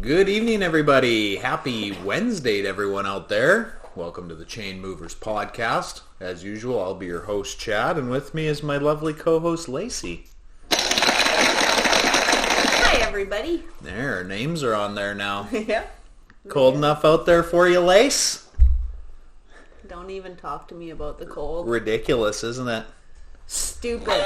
Good evening, everybody. Happy Wednesday to everyone out there. Welcome to the Chainmovers podcast. As usual, I'll be your host, Chad, and with me is my lovely co-host, Lacey. Hi, everybody. There, our names are on there now. Yeah. Cold enough out there for you, Lace? Don't even talk to me about the cold. Ridiculous, isn't it? Stupid.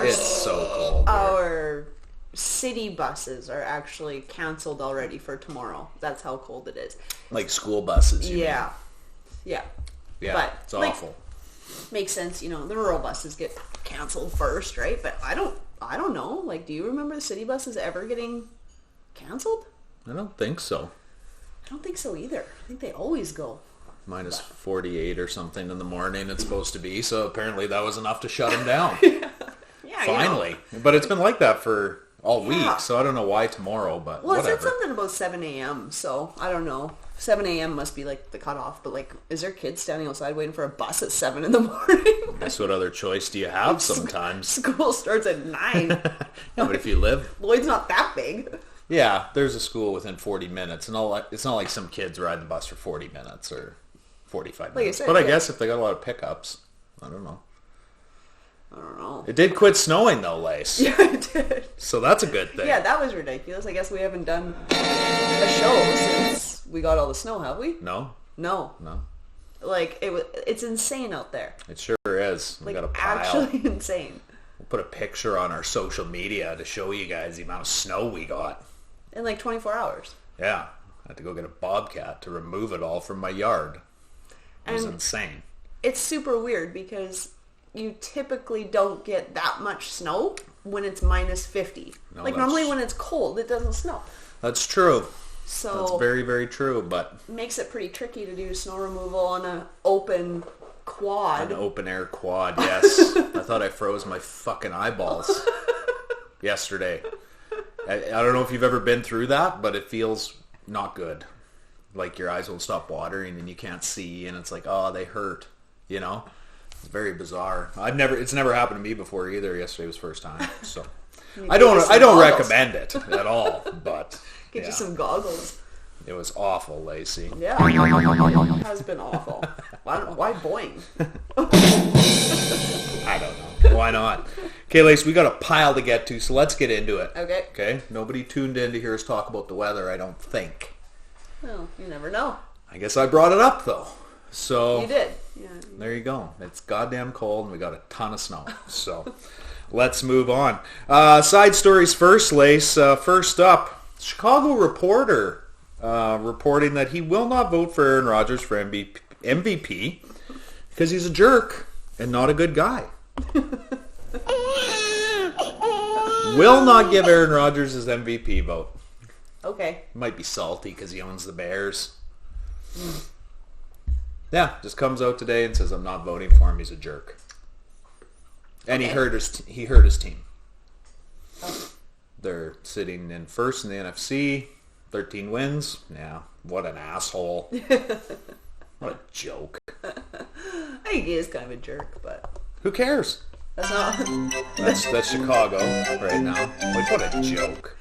It's so cold. Our city buses are actually canceled already for tomorrow. That's how cold it is. Like school buses, you Yeah. mean? Yeah. Yeah, But, it's awful. Makes sense, the rural buses get canceled first, right? But I don't know. Like, do you remember the city buses ever getting canceled? I don't think so. I don't think so either. I think they always go. Minus 48 or something in the morning it's supposed to be, so apparently that was enough to shut them down. Yeah, Finally. But it's been like that for all week, Yeah. so I don't know why tomorrow, but Well, whatever. it said something about 7 a.m., so I don't know. 7 a.m. must be like the cutoff, but like, is there kids standing outside waiting for a bus at 7 in the morning? Guess what other choice do you have sometimes? School starts at 9. Yeah, but if you live... Lloyd's not that big. Yeah, there's a school within 40 minutes, and it's not like some kids ride the bus for 40 minutes or 45 minutes. Said, but I yeah. guess if they got a lot of pickups, I don't know. I don't know. It did quit snowing though, Lace. Yeah, it did. So that's a good thing. Yeah, that was ridiculous. I guess we haven't done a show since we got all the snow, have we? No? No. No. Like, it's insane out there. It sure is. We Like, got a pile. actually insane. We'll put a picture on our social media to show you guys the amount of snow we got. In like 24 hours. Yeah. I had to go get a bobcat to remove it all from my yard. It was And insane. it's super weird because you typically don't get that much snow when it's minus 50. No, like, that's- normally when it's cold, it doesn't snow. That's true. So That's very, very true, but makes it pretty tricky to do snow removal on an open quad. an open air quad, yes. I thought I froze my fucking eyeballs yesterday. I don't know if you've ever been through that, but it feels not good. Like your eyes won't stop watering and you can't see, and it's like, oh, they hurt, It's very bizarre. It's never happened to me before either. Yesterday was the first time, so I don't goggles. recommend it at all, but Get yeah, you some goggles. it was awful, Lacey. Yeah, it has been awful. Why boing? I don't know. Why not? Okay, Lacey, we got a pile to get to, so let's get into it. Okay. Okay? Nobody tuned in to hear us talk about the weather, I don't think. Well, you never know. I guess I brought it up, though. So You did. Yeah. there you go. It's goddamn cold, and we got a ton of snow. So let's move on. Side stories first, Lace. First up, Chicago reporter reporting that he will not vote for Aaron Rodgers for MVP because he's a jerk and not a good guy. Will not give Aaron Rodgers his MVP vote. Okay. Might be salty because he owns the Bears. Yeah, just comes out today and says, I'm not voting for him. He's a jerk. And Okay. he hurt his team. Oh. They're sitting in first in the NFC, 13 wins. Yeah, what an asshole. What a joke. I think he is kind of a jerk, but Who cares? that's not. That's Chicago right now. Like, what a joke.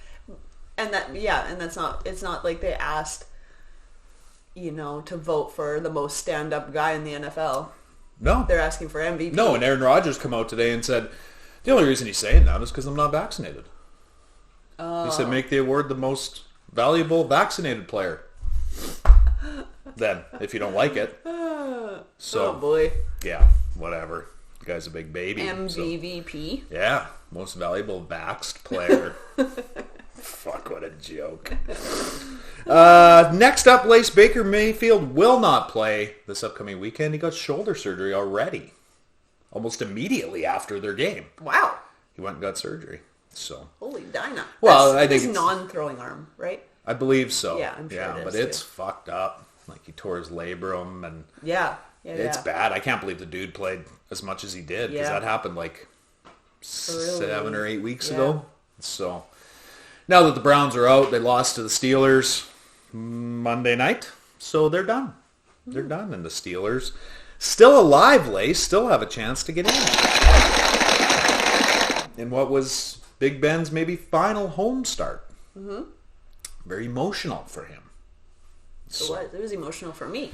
And that's not. It's not like they asked, to vote for the most stand-up guy in the NFL. No. They're asking for MVP. No, and Aaron Rodgers come out today and said, the only reason he's saying that is because I'm not vaccinated. He said, make the award the most valuable vaccinated player. Then, if you don't like it. So, Oh boy. yeah, whatever. The guy's a big baby. so- MVP. yeah, most valuable vaxxed player. Fuck, what a joke. Next up, Lace, Baker Mayfield will not play this upcoming weekend. He got shoulder surgery already. Almost immediately after their game. Wow. He went and got surgery. So Holy Dinah. Well, That's I think his it's- non-throwing arm, right? I believe so. Yeah, I'm sure it but is, it's too. fucked up. Like, he tore his labrum, and Yeah. it's bad. I can't believe the dude played as much as he did, because Yeah. that happened like 7 or 8 weeks Yeah. ago. So now that the Browns are out, they lost to the Steelers Monday night, so they're done. They're done, and the Steelers, still alive, Lace, still have a chance to get in. In what was Big Ben's maybe final home start. Mm-hmm. Very emotional for him. So what? It was emotional for me.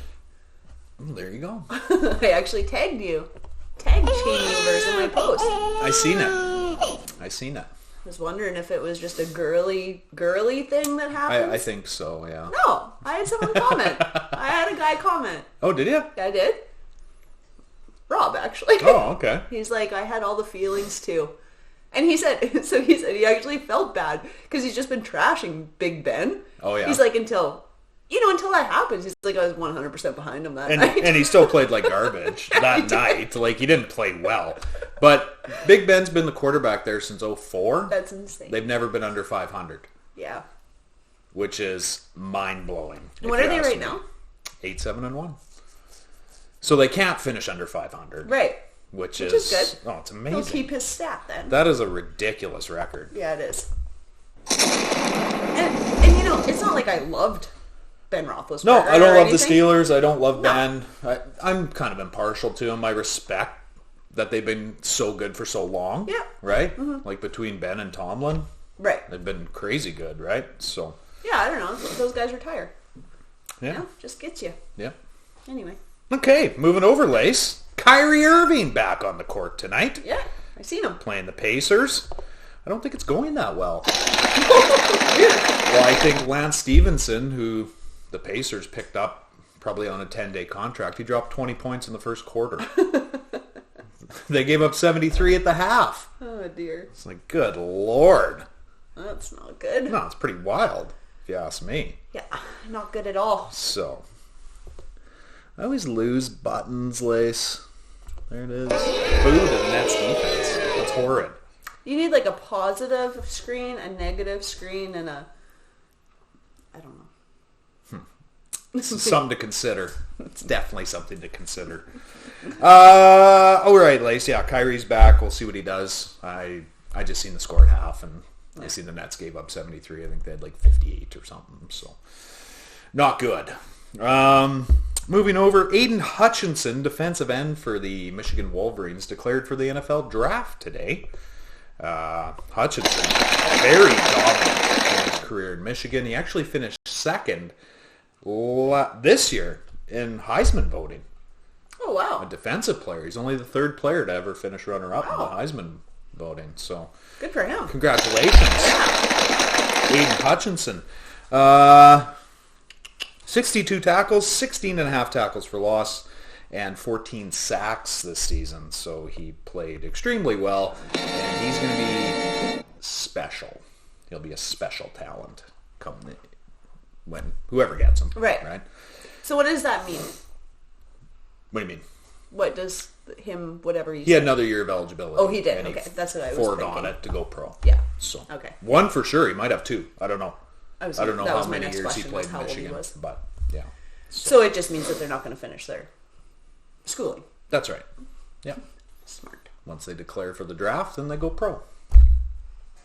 Well, there you go. I actually tagged you. Tagged Chainmovers in my post. I seen it. I was wondering if it was just a girly thing that happened. I think so, yeah. No, I had someone comment. I had a guy comment. Oh, did you? Yeah, I did. Rob, actually. Oh, okay. He's like, I had all the feelings too. And he said he actually felt bad because he's just been trashing Big Ben. Oh, yeah. He's like, until that happens, he's like, I was 100% behind him that night. And he still played like garbage that night. Like, he didn't play well. But Big Ben's been the quarterback there since 2004. That's insane. They've never been under 500. Yeah. Which is mind-blowing. What are they right now? 8-7-1. So they can't finish under 500. Right. Which is good. Oh, it's amazing. He'll keep his stat then. That is a ridiculous record. Yeah, it is. And you know, it's not like I loved Ben Roethlisberger. No, I don't love the anything. Steelers. I don't love Ben. I'm kind of impartial to him. I respect that they've been so good for so long. Yeah. Right? Mm-hmm. Like between Ben and Tomlin. Right. They've been crazy good, right? So. Yeah, I don't know. Those guys retire. Yeah. You know, just gets you. Yeah. Anyway. Okay, moving over, Lace. Kyrie Irving back on the court tonight. Yeah, I've seen him. Playing the Pacers. I don't think it's going that well. Well, I think Lance Stevenson, who the Pacers picked up probably on a 10-day contract, he dropped 20 points in the first quarter. They gave up 73 at the half. Oh, dear. It's like, good Lord. That's not good. No, it's pretty wild, if you ask me. Yeah, not good at all. So, I always lose buttons, Lace. There it is. Boo to the Nets defense. That's horrid. You need like a positive screen, a negative screen, and a... I don't know. Something to consider. It's definitely something to consider. All right, Lace. Yeah, Kyrie's back. We'll see what he does. I just seen the score at half, and I see the Nets gave up 73. I think they had like 58 or something. So, not good. Moving over, Aidan Hutchinson, defensive end for the Michigan Wolverines, declared for the NFL draft today. Hutchinson, very dominant in his career in Michigan. He actually finished second this year in Heisman voting. Oh, wow. A defensive player. He's only the third player to ever finish runner-up in the Wow. Heisman voting. So, good for him. Congratulations, Aidan Hutchinson. 62 tackles, 16 and a half tackles for loss, and 14 sacks this season. So he played extremely well, and he's going to be special. He'll be a special talent when whoever gets him. Right. So what does that mean? What do you mean? What does whatever He had another year of eligibility. Oh, he did. And Okay, that's what I was foregone thinking. it to go pro. Yeah. So Okay. one for sure. He might have two. I don't know. I don't know that how was my many next years he question, played was in how old he Michigan, was. but yeah. So it just means that they're not going to finish their schooling. That's right. Yeah. Smart. Once they declare for the draft, then they go pro.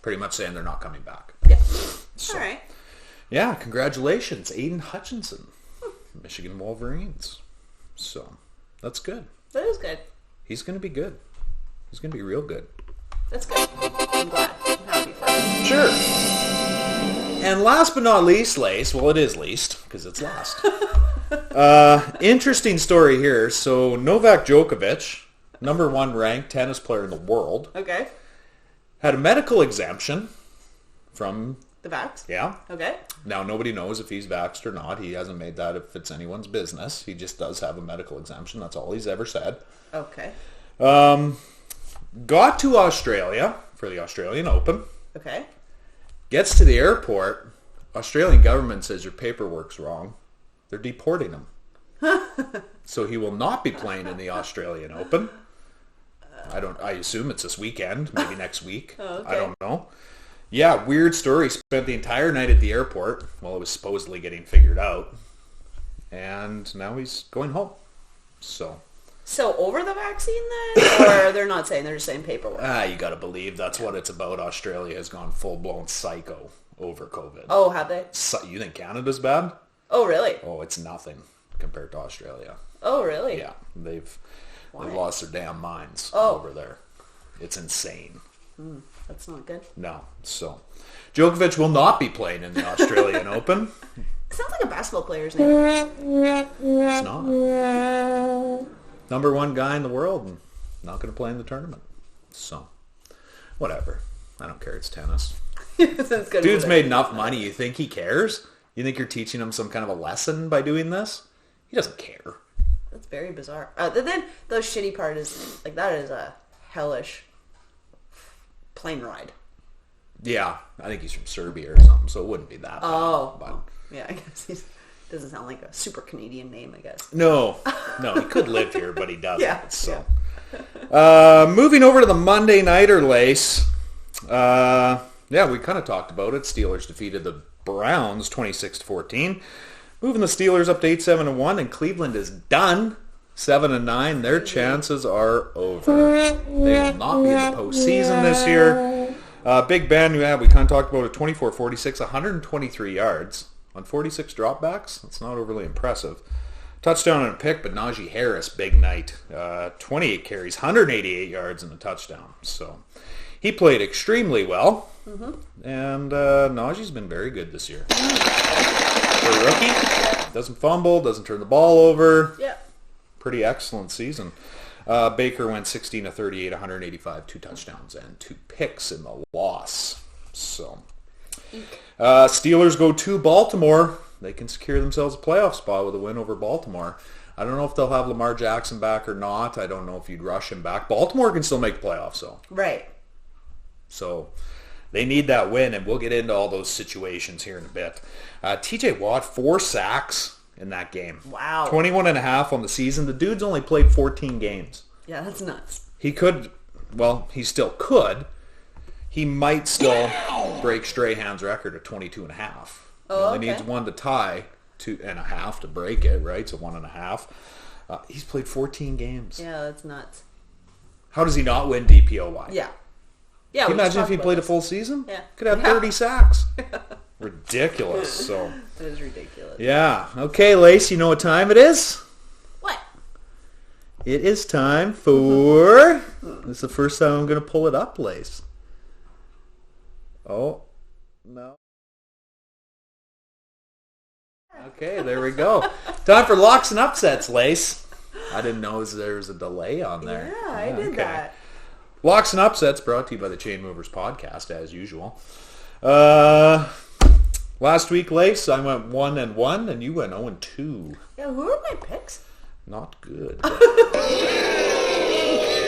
Pretty much saying they're not coming back. Yeah. So, All right. yeah, congratulations, Aidan Hutchinson, Michigan Wolverines. So, that's good. That is good. He's going to be good. He's going to be real good. That's good. I'm glad. I'm happy for him. Sure. And last but not least, Lace, well, it is least, because it's last. Interesting story here. So, Novak Djokovic, number 1 ranked tennis player in the world, Okay. had a medical exemption from, The vax? yeah. Okay. Now, nobody knows if he's vaxxed or not. He hasn't made that if it's anyone's business. He just does have a medical exemption. That's all he's ever said. Okay. Got to Australia for the Australian Open. Okay. Gets to the airport. Australian government says your paperwork's wrong. They're deporting him. So he will not be playing in the Australian Open. I assume it's this weekend, maybe next week. Oh, okay. I don't know. Yeah, weird story. Spent the entire night at the airport while it was supposedly getting figured out. And now he's going home. So over the vaccine then? Or they're not saying, they're just saying paperwork? you gotta believe that's what it's about. Australia has gone full-blown psycho over COVID. Oh, have they? You think Canada's bad? Oh, really? Oh, it's nothing compared to Australia. Oh, really? Yeah, they've Why? lost their damn minds Oh. over there. It's insane. That's not good. No. So, Djokovic will not be playing in the Australian Open. It sounds like a basketball player's name. It's not. Number one guy in the world and not going to play in the tournament. So, whatever. I don't care. It's tennis. Dude's made enough money. You think he cares? You think you're teaching him some kind of a lesson by doing this? He doesn't care. That's very bizarre. Then the shitty part is, like, that is a hellish plane ride. Yeah, I think he's from Serbia or something, so it wouldn't be that bad. Oh. But... yeah, I guess he doesn't sound like a super Canadian name, I guess. No, he could live here, but he doesn't. Yeah, so. Yeah. Moving over to the Monday Nighter, Lace. Yeah, we kind of talked about it. Steelers defeated the Browns 26-14. Moving the Steelers up to 8-7-1, and Cleveland is done 7-9. Their chances are over. They will not be in the postseason this year. Big Ben, we kind of talked about it, 24-46, 123 yards on 46 dropbacks. That's not overly impressive. Touchdown and a pick, but Najee Harris, big night. 28 carries, 188 yards and a touchdown. So he played extremely well. Mm-hmm. And Najee's been very good this year. For a rookie, doesn't fumble, doesn't turn the ball over. Yeah. Pretty excellent season. Baker went 16-38, 185, 2 touchdowns and 2 picks in the loss. So, Steelers go to Baltimore. They can secure themselves a playoff spot with a win over Baltimore. I don't know if they'll have Lamar Jackson back or not. I don't know if you'd rush him back. Baltimore can still make the playoffs, though. Right. So, they need that win, and we'll get into all those situations here in a bit. TJ Watt, 4 sacks in that game. Wow. 21.5 on the season. The dude's only played 14 games. Yeah, that's nuts. He still could. He might still break Strahan's record of 22.5. He only needs one to tie, 2.5 to break it, right? So 1.5. He's played 14 games. Yeah, that's nuts. How does he not win DPOY? Yeah. Yeah. Can you imagine if he played a full season? Yeah. Could have 30 sacks. Ridiculous. So. That is ridiculous. Yeah. Okay, Lace, you know what time it is? What? It is time for... This is the first time I'm going to pull it up, Lace. Oh, no. Okay, there we go. Time for locks and upsets, Lace. I didn't know there was a delay on there. Yeah, I did that. Locks and upsets brought to you by the Chainmovers podcast, as usual. Last week, Lace, I went 1-1, and you went 0-2. Yeah, who are my picks? Not good.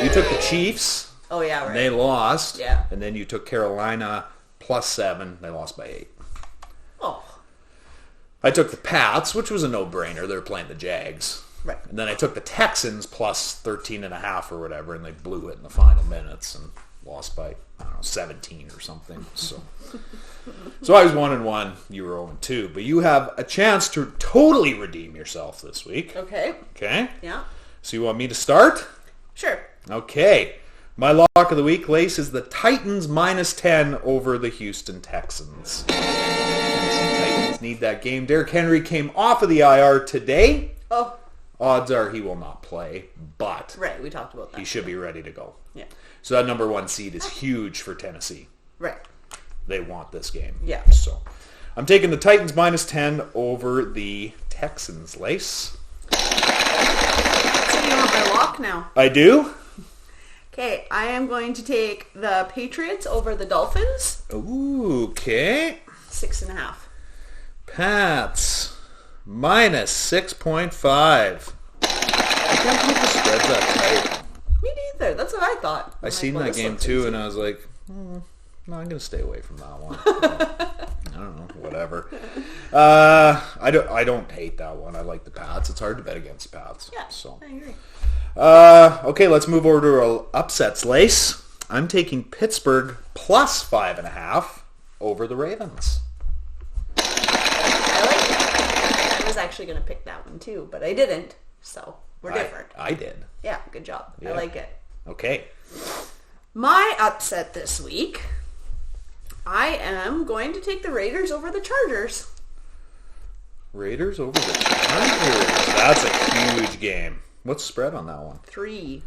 You took the Chiefs. Oh, yeah, right. And they lost. Yeah. And then you took Carolina +7. They lost by 8. Oh. I took the Pats, which was a no-brainer. They were playing the Jags. Right. And then I took the Texans +13.5 or whatever, and they blew it in the final minutes and lost by, 17 or something. So I was 1-1. You were 0-2. But you have a chance to totally redeem yourself this week. Okay. Okay? Yeah. So you want me to start? Sure. Okay. My lock of the week, Lace, is the Titans -10 over the Houston Texans. Titans need that game. Derrick Henry came off of the IR today. Oh. Odds are he will not play, but right, we talked about that. He should be ready to go. Yeah. So that number 1 seed is huge for Tennessee. Right. They want this game. Yeah. So I'm taking the Titans -10 over the Texans, Lace. So you want my lock now? I do. Okay, I am going to take the Patriots over the Dolphins. Ooh, okay. 6.5. Pats -6.5. I can't believe the spread's that tight. Me neither. That's what I thought. I seen that game too, and I was like, no, I'm going to stay away from that one. I don't know, whatever. I don't hate that one. I like the Pats. It's hard to bet against the Pats. Yeah, so. I agree. Okay, let's move over to our upsets, Lace. I'm taking Pittsburgh +5.5 over the Ravens. I like that. I was actually going to pick that one too, but I didn't. So we're different. I did. Yeah, good job. Yeah. I like it. Okay. My upset this week, I am going to take the Raiders over the Chargers. Raiders over the Chargers. That's a huge game. What's the spread on that one? 3.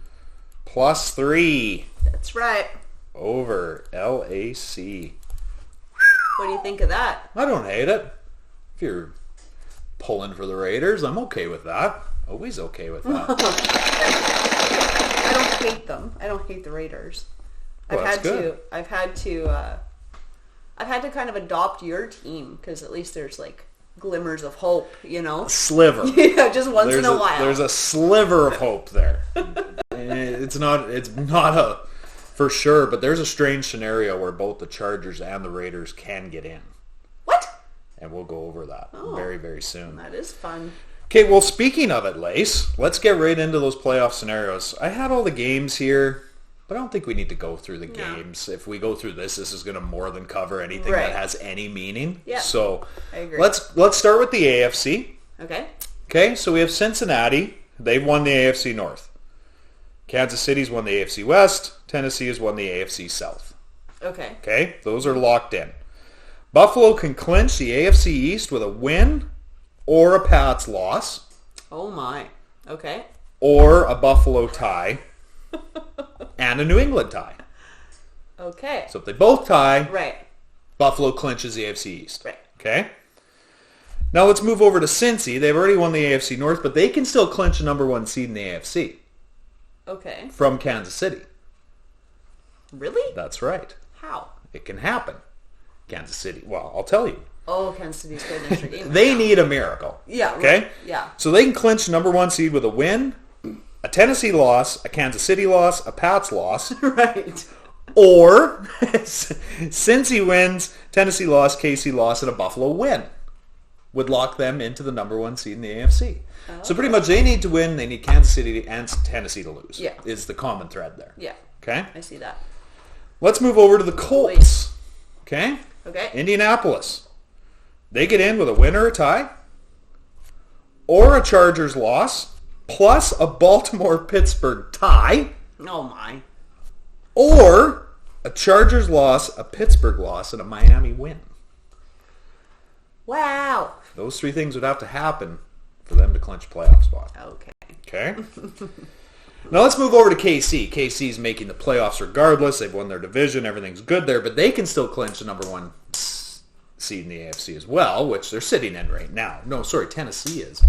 +3. That's right. over LAC. What do you think of that? I don't hate it. If you're pulling for the Raiders, I'm okay with that. Always okay with that. I don't hate them. I don't hate the Raiders. Well, I've had to kind of adopt your team because at least there's like glimmers of hope, you know. Sliver. Yeah, just once in a while. There's a sliver of hope there. It's not a for sure, but there's a strange scenario where both the Chargers and the Raiders can get in. What? And we'll go over that very, very soon. That is fun. Okay, well, speaking of it, Lace, let's get right into those playoff scenarios. I had all the games here, but I don't think we need to go through the games. If we go through this is going to more than cover anything that has any meaning. Yeah, so I agree. Let's start with the AFC. Okay. Okay, so we have Cincinnati. They've won the AFC North. Kansas City's won the AFC West. Tennessee has won the AFC South. Okay. Okay, those are locked in. Buffalo can clinch the AFC East with a win or a Pats loss. Oh my. Okay. Or a Buffalo tie and a New England tie. Okay. So if they both tie, Right. Buffalo clinches the AFC East. Right. Okay? Now let's move over to Cincy. They've already won the AFC North, but they can still clinch a number one seed in the AFC. Okay. From Kansas City. Really? That's right. How? It can happen. Kansas City. Well, I'll tell you. Oh, Kansas City's playing an extra game. They need a miracle. Yeah. Okay? Right. Yeah. So they can clinch number one seed with a win, a Tennessee loss, a Kansas City loss, a Pats loss. Right. Or, Cincy wins, Tennessee loss, KC loss, and a Buffalo win. Would lock them into the number one seed in the AFC. Oh, so pretty much they need to win, they need Kansas City and Tennessee to lose. Yeah. Is the common thread there. Yeah. Okay? I see that. Let's move over to the Colts. Okay? Okay. Indianapolis. They get in with a win or a tie, or a Chargers loss, plus a Baltimore-Pittsburgh tie, Oh my. or a Chargers loss, a Pittsburgh loss, and a Miami win. Wow. Those three things would have to happen for them to clinch a playoff spot. Okay. Okay? Now let's move over to KC. KC's making the playoffs regardless. They've won their division. Everything's good there, but they can still clinch the number one seed in the AFC as well, which they're sitting in right now. No, sorry, Tennessee is.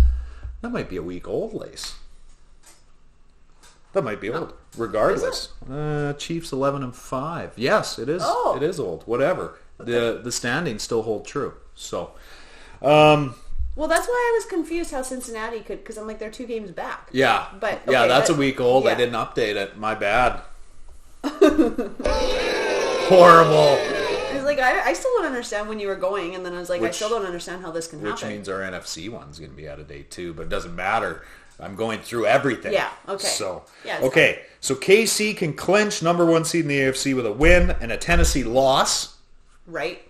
That might be a week old, Lace. That might be old. Regardless. Chiefs 11-5. Yes, it is. Oh. It is old. Whatever. Okay. The standings still hold true. So, Well, that's why I was confused how Cincinnati could, because I'm like, they're 2 games back. yeah. But yeah, okay, that's a week old. yeah. I didn't update it. My bad. Horrible. I was like, I still don't understand when you were going, and then I was like, I still don't understand how this can happen. Which means our NFC one's going to be out of date too, but it doesn't matter. I'm going through everything. Yeah, okay. So, Yeah, okay. So KC can clinch number one seed in the AFC with a win and a Tennessee loss, Right.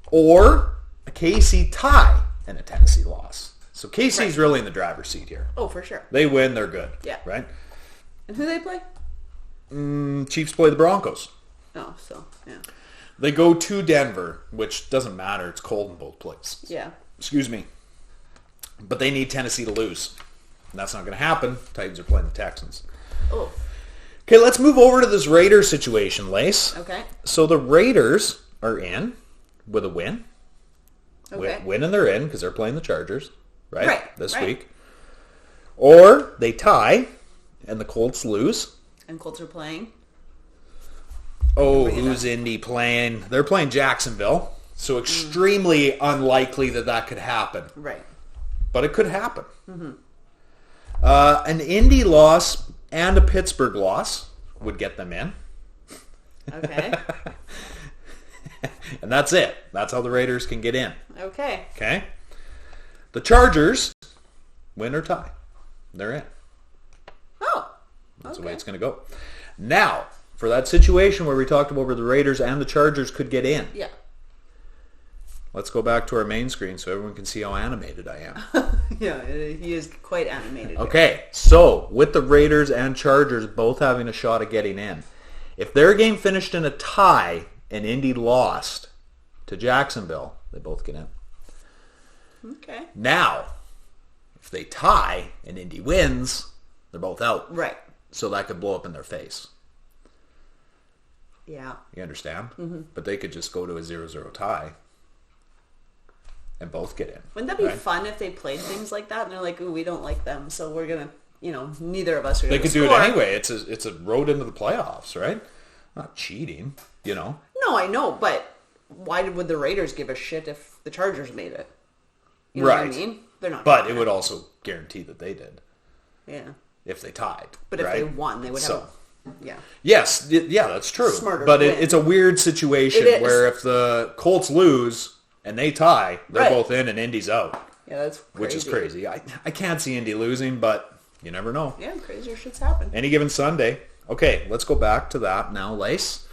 or a KC tie and a Tennessee loss. So KC's really in the driver's seat here. Oh, for sure. They win, they're good. Yeah. Right? And who they play? Chiefs play the Broncos. Oh, so, yeah. They go to Denver, which doesn't matter. It's cold in both places. Yeah. Excuse me. But they need Tennessee to lose. And that's not going to happen. Titans are playing the Texans. Oh. Okay, let's move over to this Raiders situation, Lace. Okay. So the Raiders are in with a win. Okay. Win and they're in because they're playing the Chargers, right? Right, This right. week. Or they tie and the Colts lose. And Colts are playing. Oh, who's Indy playing? They're playing Jacksonville. So extremely unlikely that could happen. Right. But it could happen. Mm-hmm. An Indy loss and a Pittsburgh loss would get them in. Okay. And that's it. That's how the Raiders can get in. Okay. Okay? The Chargers, win or tie. They're in. Oh. That's the way it's going to go. Now, for that situation where we talked about where the Raiders and the Chargers could get in, Yeah. let's go back to our main screen so everyone can see how animated I am. Yeah, he is quite animated. Okay, so with the Raiders and Chargers both having a shot at getting in, if their game finished in a tie and Indy lost to Jacksonville, they both get in. Okay. Now, if they tie and Indy wins, they're both out. Right. So that could blow up in their face. Yeah. You understand? Mm-hmm. But they could just go to a 0-0 tie and both get in. Wouldn't that be fun if they played things like that and they're like, ooh, we don't like them, so we're going to, neither of us are going to score. They could do it anyway. It's a road into the playoffs, right? Not cheating, No, I know, but why would the Raiders give a shit if the Chargers made it? You know what I mean? They're not. But it would also guarantee that they did. Yeah. If they tied. But if they won, they would have... Yeah. Yes, yeah, that's true. Smarter but it's a weird situation where if the Colts lose and they tie, they're both in and Indy's out. Yeah, that's crazy. Which is crazy. I can't see Indy losing, but you never know. Yeah, crazier shit's happen. Any given Sunday. Okay, let's go back to that now, Lace.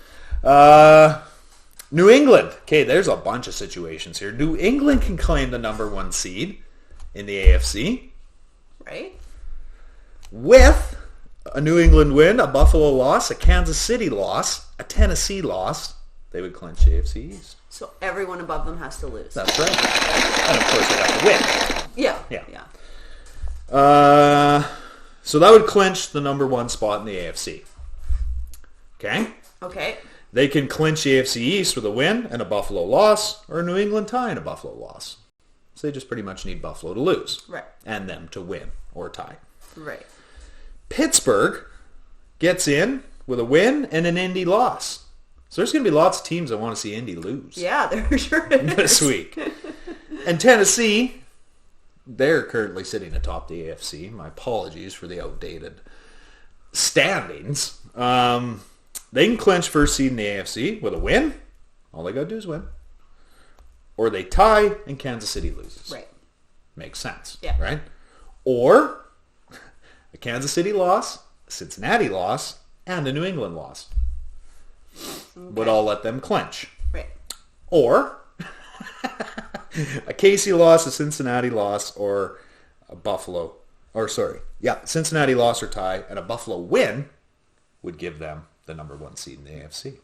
New England. Okay, there's a bunch of situations here. New England can claim the number 1 seed in the AFC. Right. With a New England win, a Buffalo loss, a Kansas City loss, a Tennessee loss, they would clinch the AFC East. So everyone above them has to lose. That's right. And of course they have to win. Yeah. So that would clinch the number 1 spot in the AFC. Okay. They can clinch the AFC East with a win and a Buffalo loss, or a New England tie and a Buffalo loss. So they just pretty much need Buffalo to lose. Right. And them to win or tie. Right. Pittsburgh gets in with a win and an Indy loss. So there's going to be lots of teams that want to see Indy lose. Yeah, there sure is. This week. And Tennessee, they're currently sitting atop the AFC. My apologies for the outdated standings. They can clinch first seed in the AFC with a win. All they got to do is win. Or they tie and Kansas City loses. Right. Makes sense. Yeah. Right? Or a Kansas City loss, a Cincinnati loss, and a New England loss. Would all let them clinch. Right. Or a KC loss, a Cincinnati loss, or a Buffalo. Cincinnati loss or tie, and a Buffalo win would give them the number 1 seed in the AFC.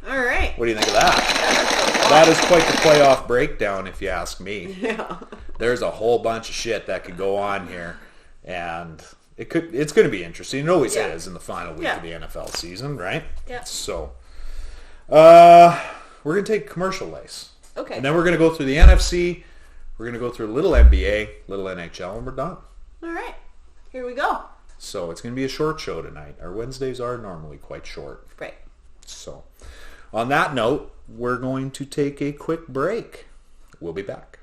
All right. What do you think of that? That is quite the playoff breakdown, if you ask me. Yeah. There's a whole bunch of shit that could go on here, and it's going to be interesting. It always is in the final week of the NFL season, right? Yeah. So, we're going to take commercial Lace. Okay. And then we're going to go through the NFC. We're going to go through a little NBA, little NHL, and we're done. All right. Here we go. So it's going to be a short show tonight. Our Wednesdays are normally quite short. Right. So, on that note, we're going to take a quick break. We'll be back.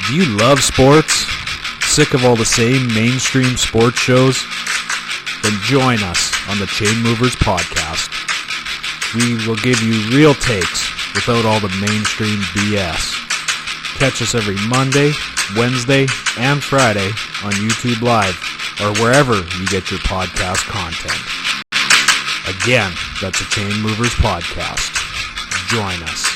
Do you love sports? Sick of all the same mainstream sports shows? Then join us on the Chainmovers podcast. We will give you real takes without all the mainstream BS. Catch us every Monday, Wednesday, and Friday on YouTube Live or wherever you get your podcast content. Again, that's a Chainmovers podcast. Join us.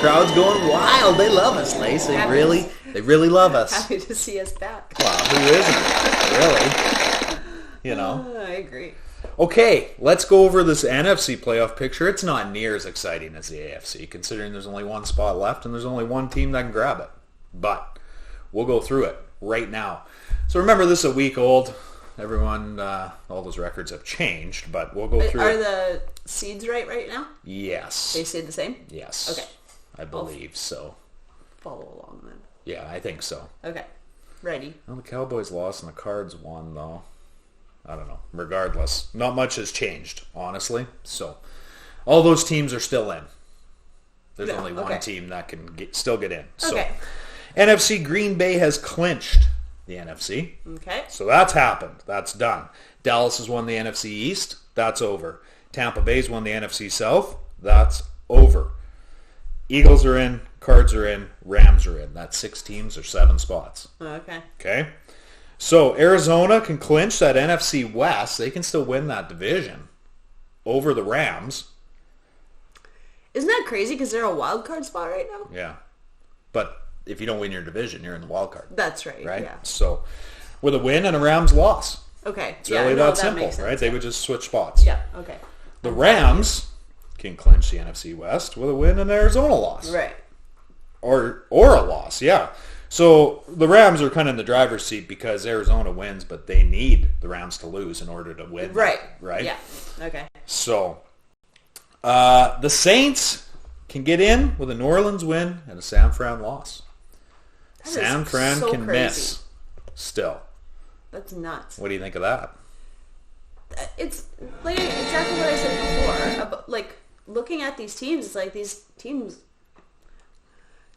Crowd's going wild. They love us, Lace. They really love us. Happy to see us back. Well, who isn't? Really? I agree. Okay, let's go over this NFC playoff picture. It's not near as exciting as the AFC, considering there's only 1 spot left and there's only 1 team that can grab it. But we'll go through it right now. So remember, this is a week old. Everyone, all those records have changed, but we'll go through it. Are the seeds right now? Yes. They stayed the same? Yes. Okay. I believe so. Follow along then. Yeah, I think so. Okay. Ready. Well, the Cowboys lost and the Cards won, though. I don't know. Regardless, not much has changed, honestly. So, all those teams are still in. There's only one team that can still get in. So, NFC Green Bay has clinched the NFC. Okay. So that's happened. That's done. Dallas has won the NFC East. That's over. Tampa Bay's won the NFC South. That's over. Eagles are in. Cards are in. Rams are in. That's 6 teams or 7 spots. Okay. Okay. So Arizona can clinch that NFC West. They can still win that division over the Rams. Isn't that crazy? Because they're a wild card spot right now? Yeah. But if you don't win your division, you're in the wild card. That's right. Right? Yeah. So with a win and a Rams loss. Okay. It's really that simple, right? They would just switch spots. Yeah. Okay. The Rams can clinch the NFC West with a win and Arizona loss. Right. Or a loss, yeah. So the Rams are kind of in the driver's seat because Arizona wins, but they need the Rams to lose in order to win. Right. Right? Yeah. Okay. So the Saints can get in with a New Orleans win and a San Fran loss. San Fran so can crazy. miss still. That's nuts. What do you think of that? It's like exactly what I said before. About, like, looking at these teams, it's like these teams,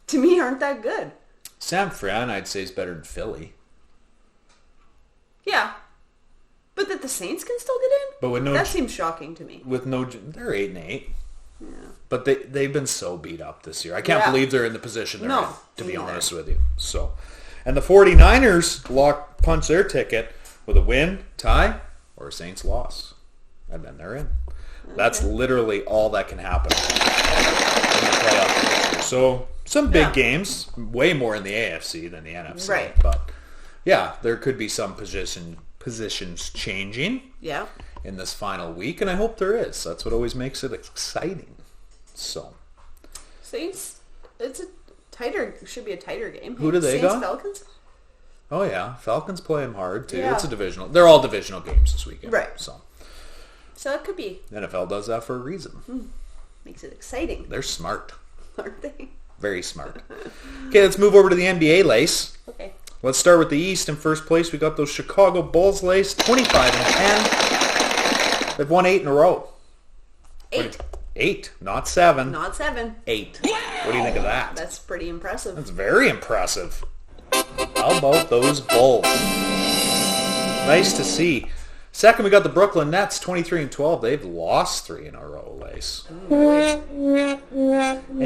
to me, aren't that good. San Fran, I'd say, is better than Philly. Yeah. But that the Saints can still get in? But with no, that seems shocking to me. they're 8-8. Yeah. But they've been so beat up this year. I can't Yeah. believe they're in the position they're No, in, to be me neither. honest with you. So, and the 49ers punch their ticket with a win, tie, or a Saints loss. And then they're in. That's literally all that can happen in the playoff picture. So, some big games, way more in the AFC than the NFC. Right. But, yeah, there could be some positions changing Yeah. in this final week, and I hope there is. That's what always makes it exciting. So, Saints, should be a tighter game. Who do they Saints, got? Falcons? oh yeah, Falcons play them hard too. Yeah. It's a divisional. They're all divisional games this weekend. Right. So, So it could be. NFL does that for a reason. Makes it exciting, They're smart. aren't they? Very smart. Okay, let's move over to the NBA, Lace. Okay. Let's start with the East. In first place, we got those Chicago Bulls, Lace, 25-10. They've won 8 in a row. 8. 8, not 7. Not 7. 8. What do you think of that? That's pretty impressive. That's very impressive. How about those Bulls? Nice to see. Second, we got the Brooklyn Nets, 23-12. They've lost 3 in a row, Lace. Any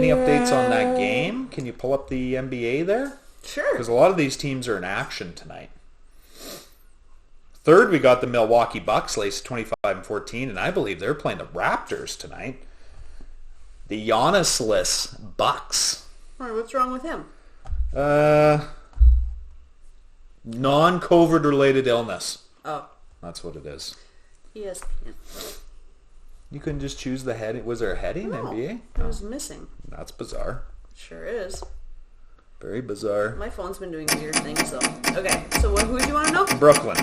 updates on that game? Can you pull up the NBA there? Sure. Because a lot of these teams are in action tonight. Third, we got the Milwaukee Bucks, Lace, 25-14, and I believe they're playing the Raptors tonight. The Giannis-less Bucks. All right, what's wrong with him? Non-COVID related illness. Oh, That's what it is. ESPN. You couldn't just choose the heading. Was there a heading, No, NBA? it was missing. That's bizarre. Sure is. Very bizarre. My phone's been doing weird things, so. Okay, so who do you want to know? Brooklyn.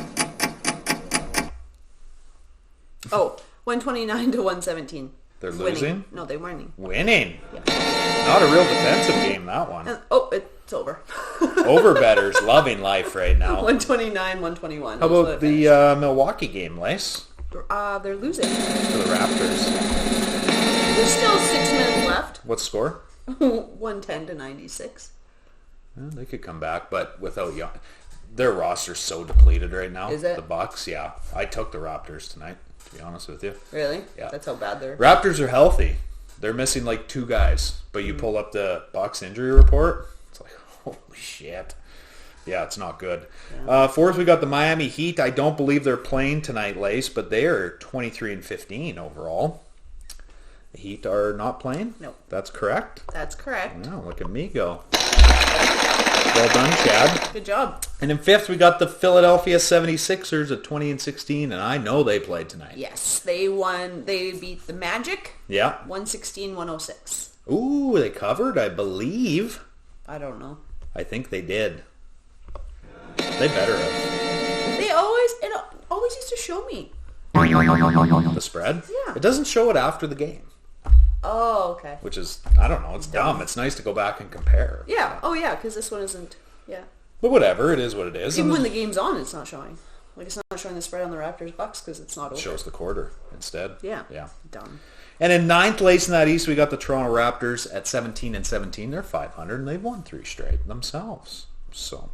Oh, 129 to 117. They're Winning. losing? No, they're winning. Winning. Yeah. Not a real defensive game, that one. It's over. Overbetters loving life right now. 129, 121. How about the Milwaukee game, Lace? They're losing. For the Raptors. There's still 6 minutes left. What score? 110 to 96. Well, they could come back, but without their roster's so depleted right now. Is it? The Bucks, yeah. I took the Raptors tonight, to be honest with you. Really? Yeah. That's how bad they're. Raptors are healthy. They're missing like 2 guys, but you pull up the Bucks injury report, it's like, holy shit. Yeah, it's not good. Yeah. Fourth, we got the Miami Heat. I don't believe they're playing tonight, Lace, but they are 23-15 overall. The Heat are not playing? No. That's correct? That's correct. Wow, look at me go. Well done, Chad. Good job. And in fifth, we got the Philadelphia 76ers at 20-16, and I know they played tonight. Yes, they won. They beat the Magic. Yeah. 116-106. Ooh, they covered, I believe. I don't know. I think they did. They better have. It always used to show me. The spread? Yeah. It doesn't show it after the game, Oh, okay. which is, I don't know, it's dumb. It's nice to go back and compare. Yeah. Oh, yeah, because this one isn't. Yeah. But whatever, it is what it is. Even And when the game's on, it's not showing. Like, it's not showing the spread on the Raptors Bucks because it's not it over. shows the quarter instead. Yeah. Yeah. Dumb. And in ninth place in that East, we got the Toronto Raptors at 17-17. They're 500, and they've won 3 straight themselves. So,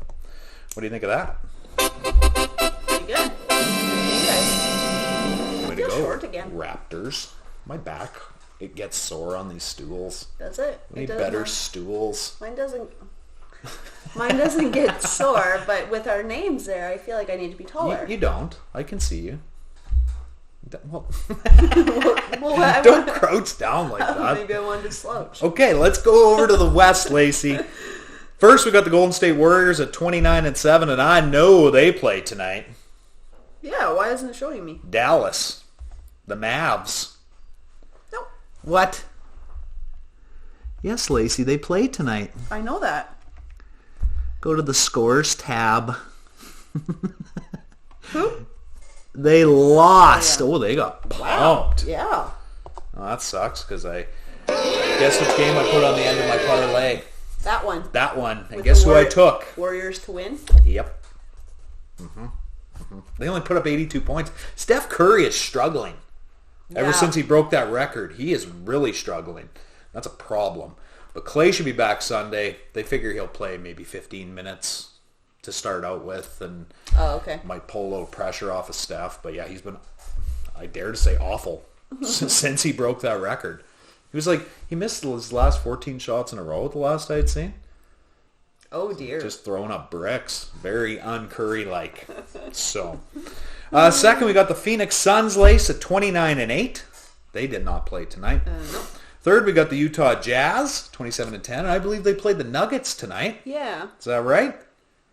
what do you think of that? Pretty good. You guys. Way to Feel go, short again. Raptors. My back, it gets sore on these stools. Does it? We need It does better not. stools. Mine doesn't. Mine doesn't get sore, but with our names there, I feel like I need to be taller. You don't. I can see you. Well, Well, don't crouch down like that. Maybe I wanted to slouch. Okay, let's go over to the West, Lacey. First, we got the Golden State Warriors at 29-7, and I know they play tonight. Yeah, why isn't it showing me? Dallas, the Mavs, What? Yes, Lacey, they play tonight. I know that. Go to the scores tab. Who? They lost. Oh, yeah. Oh, they got Wow. pumped. Yeah. Oh, that sucks because I... Guess which game I put on the end of my parlay? That one. That one. And With guess the who I took? Warriors to win. Yep. They only put up 82 points. Steph Curry is struggling. Ever since he broke that record, he is really struggling. That's a problem. But Clay should be back Sunday. They figure he'll play maybe 15 minutes to start out with and might pull a little pressure off of Steph. But yeah, he's been, I dare to say, awful since he broke that record. He was like, he missed his last 14 shots in a row the last I'd seen. Oh, dear. Just throwing up bricks. Very un-Curry-like. So, second, we got the Phoenix Suns, Lace, at 29-8. They did not play tonight. No. Third, we got the Utah Jazz, 27-10. And I believe they played the Nuggets tonight. Yeah. Is that right?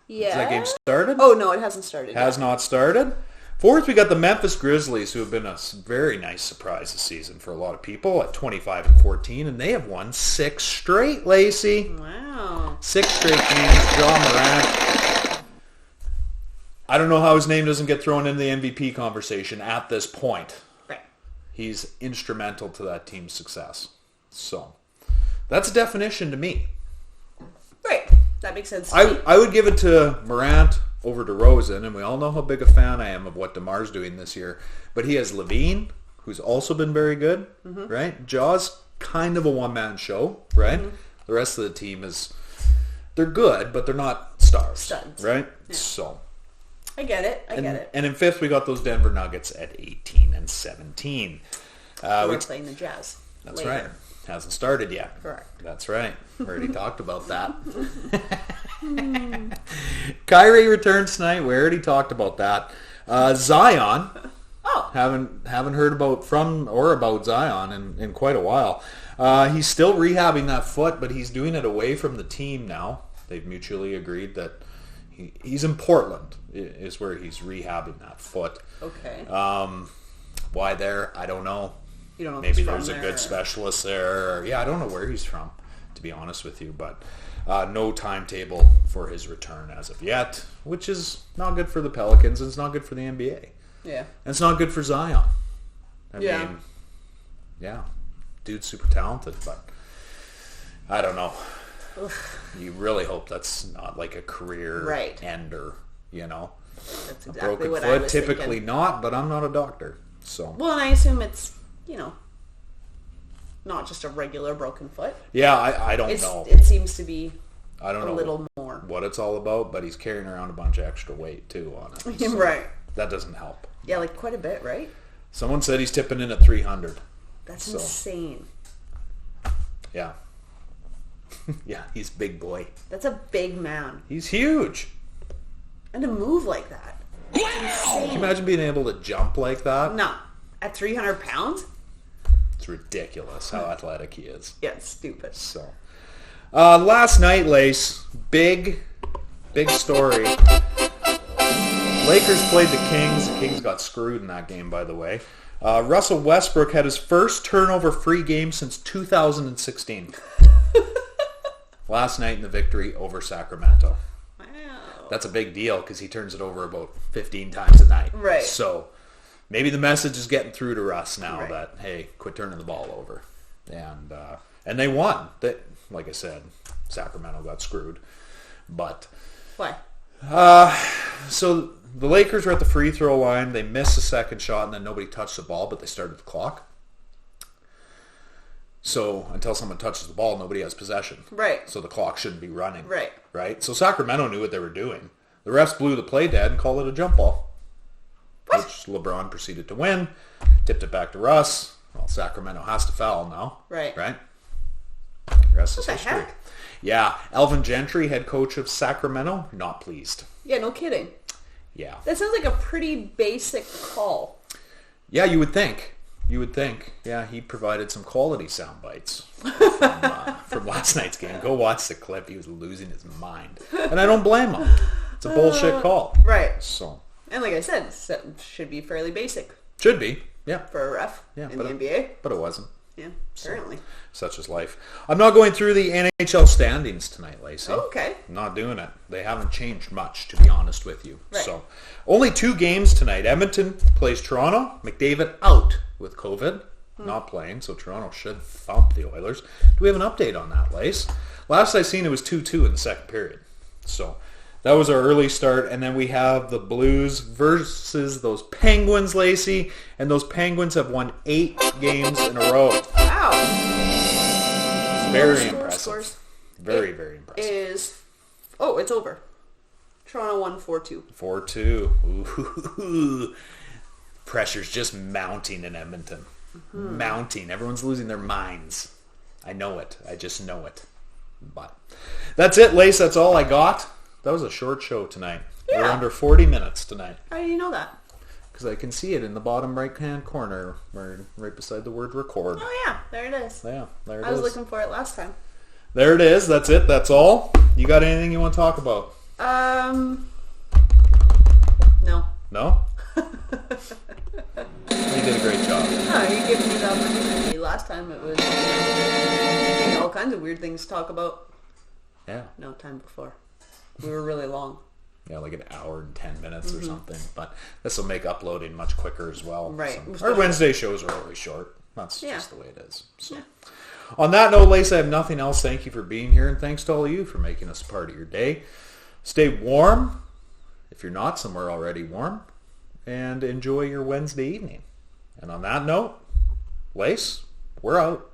Yeah. Has that game started? Oh, no, it hasn't started Has yet. not started. Fourth, we got the Memphis Grizzlies, who have been a very nice surprise this season for a lot of people at 25-14, and they have won 6 straight, Lacey. Wow. 6 straight games. John Morant. I don't know how his name doesn't get thrown into the MVP conversation at this point. Right. He's instrumental to that team's success. So, that's a definition to me. Right. That makes sense to me. I would give it to Morant over DeRozan, and we all know how big a fan I am of what DeMar's doing this year. But he has Levine, who's also been very good, right? Jaw's kind of a one-man show, right? The rest of the team is, they're good, but they're not stars, Studs. right? Yeah. So, I get it. I get it. And in fifth, we got those Denver Nuggets at 18-17. We're playing the Jazz. That's later. right. Hasn't started yet. Correct. That's right. Already talked about that. Kyrie returns tonight. We already talked about that. Zion. Oh. Haven't heard about Zion in quite a while. He's still rehabbing that foot, but he's doing it away from the team now. They've mutually agreed that he's in Portland is where he's rehabbing that foot. Okay. Why there? I don't know. You don't know if Maybe he's from there's a there, good or... specialist there. Yeah, I don't know where he's from, to be honest with you. But no timetable for his return as of yet, which is not good for the Pelicans and it's not good for the NBA. Yeah. And it's not good for Zion. I mean, yeah, dude's super talented, but I don't know. You really hope that's not like a career ender, you know? That's A exactly broken what foot, I was typically thinking. not, but I'm not a doctor, so. Well, and I assume it's, not just a regular broken foot. Yeah, I don't know. It seems to be I don't know a little more. what it's all about, but he's carrying around a bunch of extra weight too on it. So Right. That doesn't help. Yeah, like quite a bit, right? Someone said he's tipping in at 300. That's insane. Yeah. Yeah, he's big boy. That's a big man. He's huge. And to move like that. Can you imagine being able to jump like that? No. At 300 pounds? It's ridiculous how athletic he is. Yeah, it's stupid. So, last night, Lace, big story. Lakers played the Kings. The Kings got screwed in that game, by the way. Russell Westbrook had his first turnover-free game since 2016. Last night in the victory over Sacramento. Wow. That's a big deal because he turns it over about 15 times a night. Right. So maybe the message is getting through to Russ now Right. that, hey, quit turning the ball over. And they won. Like I said, Sacramento got screwed. But Why? so the Lakers were at the free throw line. They missed the second shot, and then nobody touched the ball, but they started the clock. So until someone touches the ball, nobody has possession. Right. So the clock shouldn't be running. Right. Right? So Sacramento knew what they were doing. The refs blew the play dead and called it a jump ball. What? Which LeBron proceeded to win. Tipped it back to Russ. Well, Sacramento has to foul now. Right. Right? Rest is What the history. heck? Yeah. Alvin Gentry, head coach of Sacramento, not pleased. Yeah, no kidding. Yeah. That sounds like a pretty basic call. Yeah, you would think. Yeah, he provided some quality sound bites from last night's game. Go watch the clip. He was losing his mind. And I don't blame him. It's a bullshit call. Right. So. And like I said, it should be fairly basic Should be. Yeah. for a ref in the NBA. But it wasn't. Yeah. Apparently. Such is life. I'm not going through the NHL standings tonight, Lacey. Oh, okay. Not doing it. They haven't changed much, to be honest with you. Right. So, only 2 games tonight. Edmonton plays Toronto. McDavid out with COVID. Not playing, so Toronto should thump the Oilers. Do we have an update on that, Lace? Last I seen, it was 2-2 in the second period. So, that was our early start. And then we have the Blues versus those Penguins, Lacey. And those Penguins have won 8 games in a row. Wow. Very impressive. Very, very impressive. It's over. Toronto won 4-2. 4-2. Ooh. Pressure's just mounting in Edmonton. Mm-hmm. Mounting. Everyone's losing their minds. I know it. I just know it. But that's it, Lace. That's all I got. That was a short show tonight. Yeah. We're under 40 minutes tonight. How do you know that? Because I can see it in the bottom right-hand corner, right beside the word record. Oh, yeah. There it is. Yeah, there it is. I was looking for it last time. There it is. That's it. That's all. You got anything you want to talk about? No. No? You did a great job. No, you gave me the opportunity. Last time it was all kinds of weird things to talk about. Yeah. No, time before. We were really long. Yeah, like an hour and 10 minutes or something. But this will make uploading much quicker as well. Right. So, our Wednesday shows are always short. That's just the way it is. So, yeah. On that note, Lacey, I have nothing else. Thank you for being here, and thanks to all of you for making us part of your day. Stay warm, if you're not somewhere already warm, and enjoy your Wednesday evening. And on that note, Lace, we're out.